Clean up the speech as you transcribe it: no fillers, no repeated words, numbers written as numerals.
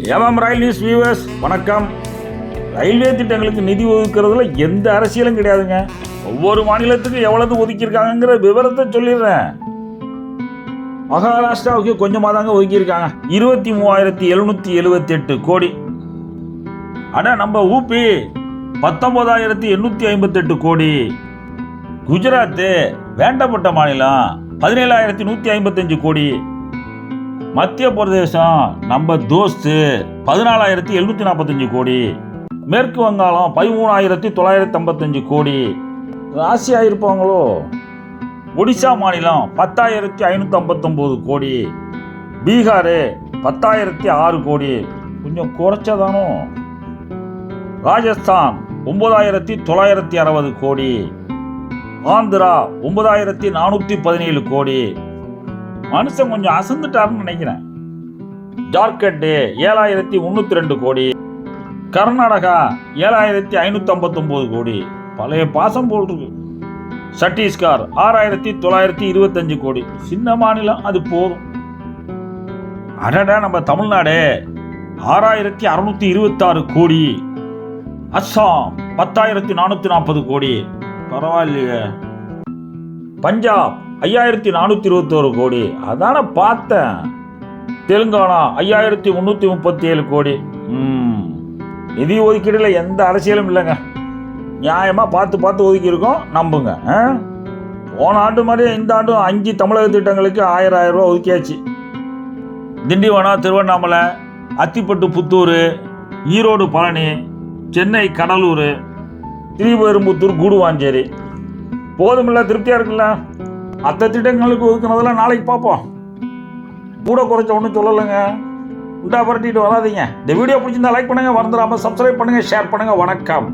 ரயில் news viewers வணக்கம். Railway திட்டங்களுக்கு நிதி ஒதுக்குறதுல எந்த அரசியலும் கிடையாதுங்க. ஒவ்வொரு மாநிலத்துக்கும் எவ்வளவு ஒதுக்கியிருக்காங்கிற விவரத்தை சொல்லிடுறேன். மகாராஷ்டிராவுக்கு கொஞ்சமாக தாங்க ஒதுக்கியிருக்காங்க, 23,778 கோடி. ஆனால் நம்ம ஊபி 19,858 கோடி. குஜராத்து வேண்டப்பட்ட மாநிலம் 17,155 கோடி. மத்திய பிரதேசம் நம்ம தோஸ்து 14,745 கோடி. மேற்கு வங்காளம் 13,955 கோடி. ராசியாக இருப்பாங்களோ. ஒடிசா மாநிலம் 10,559 கோடி. பீகார் 10,006 கோடி, கொஞ்சம் குறைச்சதானோ. ராஜஸ்தான் 9,960 கோடி. ஆந்திரா 9,417 கோடி. மனுஷன் கொஞ்சம் அசந்துட்டாருன்னு நினைக்கிறேன். ஜார்க்கண்ட் 7,302 கோடி. கர்நாடகா 7,559 கோடி, பழைய பாசம் போல் இருக்கு. சத்தீஸ்கர் 6,925 கோடி, சின்ன மாநிலம், அது போதும். அடடா, நம்ம தமிழ்நாடு 6,626 கோடி. அஸ்ஸாம் 10,440 கோடி, பரவாயில்லையே. பஞ்சாப் 5,421 கோடி, அதான பார்த்தேன். தெலுங்கானா 5,337 கோடி. நிதி ஒதுக்கீடுல எந்த அரசியலும் இல்லைங்க. நியாயமாக பார்த்து ஒதுக்கியிருக்கோம், நம்புங்க. போன ஆண்டு மாதிரி இந்த ஆண்டும் 5 தமிழக திட்டங்களுக்கு 1,000 ரூபா ஒதுக்கியாச்சு. திண்டிவனம் திருவண்ணாமலை, அத்திப்பட்டு புத்தூர், ஈரோடு பழனி, சென்னை கடலூர், திருப்பெரும்புத்தூர் கூடுவாஞ்சேரி. போதுமில்ல, திருப்தியாக இருக்குல்ல. மற்ற திட்டங்களுக்கு ஒதுக்குனதெல்லாம் நாளைக்கு பார்ப்போம். கூட குறைச்ச ஒன்றும் சொல்லலைங்க. உண்டா பரட்டிட்டு வராதிங்க. இந்த வீடியோ பிடிச்சிருந்தா லைக் பண்ணுங்கள், மறந்துடாமல் சப்ஸ்கிரைப் பண்ணுங்கள், ஷேர் பண்ணுங்கள். வணக்கம்.